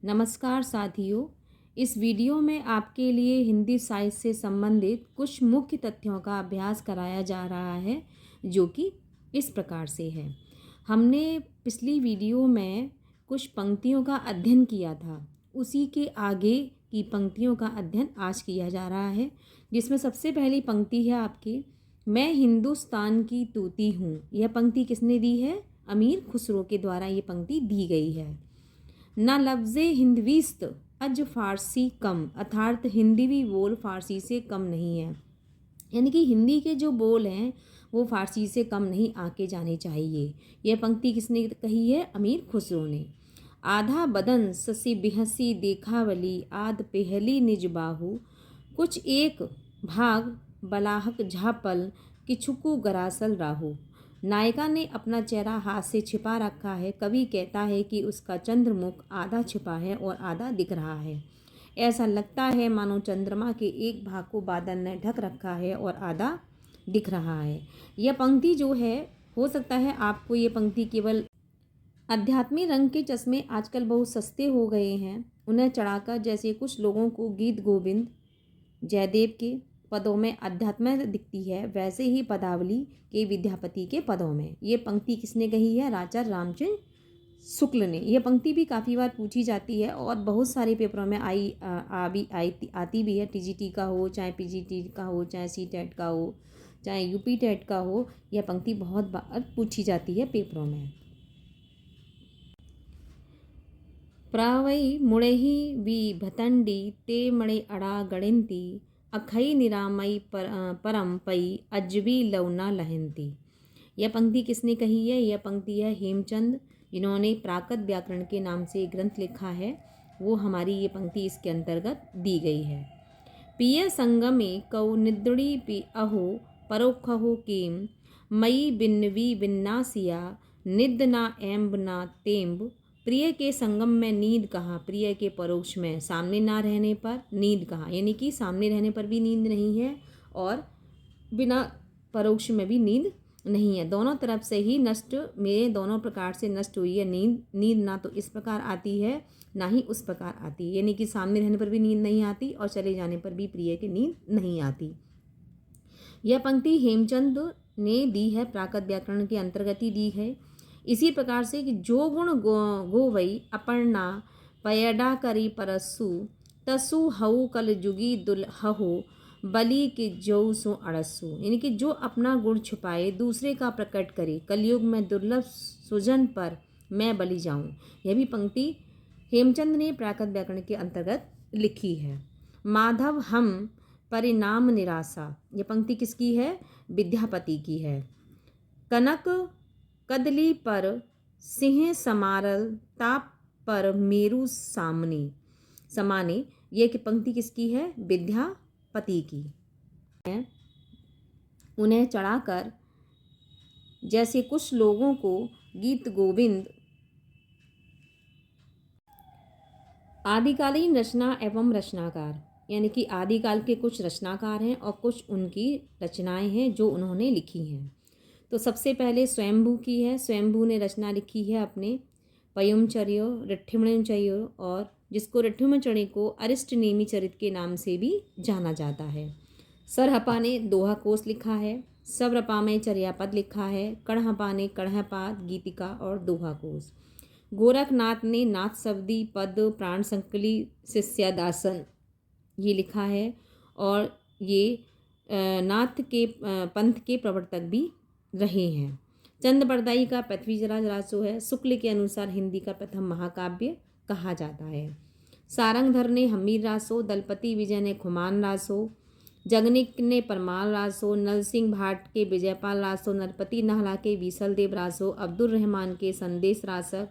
नमस्कार साथियों। इस वीडियो में आपके लिए हिंदी साहित्य से संबंधित कुछ मुख्य तथ्यों का अभ्यास कराया जा रहा है, जो कि इस प्रकार से है। हमने पिछली वीडियो में कुछ पंक्तियों का अध्ययन किया था, उसी के आगे की पंक्तियों का अध्ययन आज किया जा रहा है, जिसमें सबसे पहली पंक्ति है आपकी, मैं हिंदुस्तान की तूती हूँ। यह पंक्ति किसने दी है? अमीर खुसरो के द्वारा ये पंक्ति दी गई है। न लफ्ज़े हिंदवीस्त अज फ़ारसी कम, अर्थात हिंदी भी बोल फ़ारसी से कम नहीं है। यानी कि हिंदी के जो बोल हैं वो फ़ारसी से कम नहीं आके जाने चाहिए। यह पंक्ति किसने कही है? अमीर खुसरो ने। आधा बदन ससी बिहसी देखावली, आध पहली निज बाहु, कुछ एक भाग बलाहक झापल, किछुकु गरासल राहु। नायिका ने अपना चेहरा हाथ से छिपा रखा है। कवि कहता है कि उसका चंद्रमुख आधा छिपा है और आधा दिख रहा है। ऐसा लगता है मानो चंद्रमा के एक भाग को बादल ने ढक रखा है और आधा दिख रहा है। यह पंक्ति जो है, हो सकता है आपको ये पंक्ति केवल आध्यात्मिक रंग के चश्मे आजकल बहुत सस्ते हो गए हैं, उन्हें चढ़ाकर जैसे कुछ लोगों को गीत गोविंद जयदेव के पदों में अध्यात्म दिखती है, वैसे ही पदावली के विद्यापति के पदों में। ये पंक्ति किसने कही है? राजा रामचंद्र शुक्ल ने। यह पंक्ति भी काफ़ी बार पूछी जाती है और बहुत सारे पेपरों में आती भी है। टीजीटी का हो, चाहे पीजीटी का हो, चाहे सीटेट का हो, चाहे यूपी टेट का हो, यह पंक्ति बहुत बार पूछी जाती है पेपरों में। प्रावई मुड़ेही वी भतंडी ते मड़े अड़ा गणिंती, अखई निरामई परम पई अजबी लवना लहंती। यह पंक्ति किसने कही है? यह पंक्ति है हेमचंद, जिन्होंने प्राकृत व्याकरण के नाम से एक ग्रंथ लिखा है। वो हमारी ये पंक्ति इसके अंतर्गत दी गई है। पिय संगमे कौ निद्री पी अहो परोखहो केम, मई बिन्नवी बिन्नासिया निद ना एम्ब ना तेम्ब। प्रिय के संगम में नींद कहाँ, प्रिय के परोक्ष में सामने ना रहने पर नींद कहाँ, यानी कि सामने रहने पर भी नींद नहीं है और बिना परोक्ष में भी नींद नहीं है। दोनों तरफ से ही नष्ट, मेरे दोनों प्रकार से नष्ट हुई है नींद। नींद ना तो इस प्रकार आती है ना ही उस प्रकार आती है, यानी कि सामने रहने पर भी नींद नहीं आती और चले जाने पर भी प्रिय की नींद नहीं आती। यह पंक्ति हेमचंद ने दी है, प्राकृत व्याकरण के अंतर्गत ही दी है। इसी प्रकार से कि जो गुण गोवई अपर्णा पयडा करी परसु, तसु हऊ कल जुगी दुलहु बलि के जऊ सु अड़सु। यानी कि जो अपना गुण छुपाए दूसरे का प्रकट करे, कलयुग में दुर्लभ सुजन पर मैं बलि जाऊं। यह भी पंक्ति हेमचंद ने प्राकृत व्याकरण के अंतर्गत लिखी है। माधव हम परिणाम निराशा, यह पंक्ति किसकी है? विद्यापति की है। कनक कदली पर सिंह समारल, ताप पर मेरु सामने समाने, यह पंक्ति किसकी है? विद्यापति की है। उन्हें चढ़ाकर जैसे कुछ लोगों को गीत गोविंद आदिकालीन रचना एवं रचनाकार, यानी कि आदिकाल के कुछ रचनाकार हैं और कुछ उनकी रचनाएं हैं जो उन्होंने लिखी हैं। तो सबसे पहले स्वयंभू की है। स्वयंभू ने रचना लिखी है अपने पयुमचर्यो, रिठ्ठिमचर्यो, और जिसको रिठ्ठिमचर्य को अरिष्टनेमि चरित के नाम से भी जाना जाता है। सरहपा ने दोहा कोश लिखा है। सवरपा में चर्यापद लिखा है। कढ़हपा ने कढ़हपाद, गीतिका और दोहा कोश। गोरखनाथ ने नाथ सवदी, पद, प्राण संकली, शिष्यादासन ये लिखा है और ये नाथ के पंथ के प्रवर्तक भी रहे हैं। चंद बरदाई का पृथ्वीराज रासो है। शुक्ल के अनुसार हिंदी का प्रथम महाकाव्य कहा जाता है। सारंगधर ने हमीर रासो, दलपति विजय ने खुमान रासो, जगनिक ने परमाल रासो, नरसिंह भाट के विजयपाल रासो, नरपति नाहला के बीसल देव रासो, अब्दुल रहमान के संदेश रासक,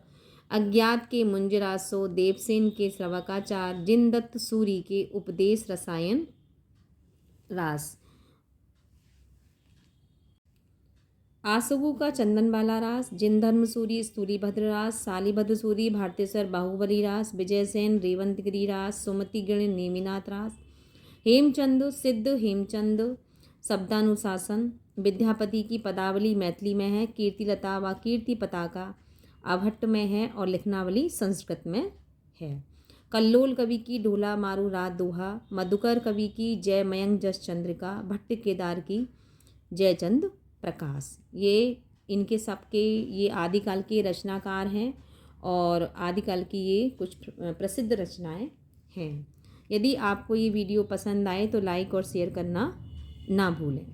अज्ञात के मुंज रासो, देवसेन के श्रवकाचार, जिनदत्त सूरी के उपदेश रसायन रास, आसगु का चंदनबाला रास, जिन धर्मसूरी स्थूलीभद्र रास, शालीभद्र सूरी भारतेश्वर बाहुबली रास, विजयसेन रेवंतगिरी रास, सुमति गण नेमिनाथ रास, हेमचंद सिद्ध हेमचंद शब्दानुशासन, विद्यापति की पदावली मैथिली में है, कीर्तिलता व कीर्ति पताका अभट्ट में है और लिखनावली संस्कृत में है। कल्लोल कवि की ढोला मारू रात दोहा, मधुकर कवि की जय मयंक जस चंद्रिका, भट्ट केदार की जयचंद प्रकाश। ये इनके सबके ये आदिकाल के रचनाकार हैं और आदिकाल की ये कुछ प्रसिद्ध रचनाएं हैं। यदि आपको ये वीडियो पसंद आए तो लाइक और शेयर करना ना भूलें।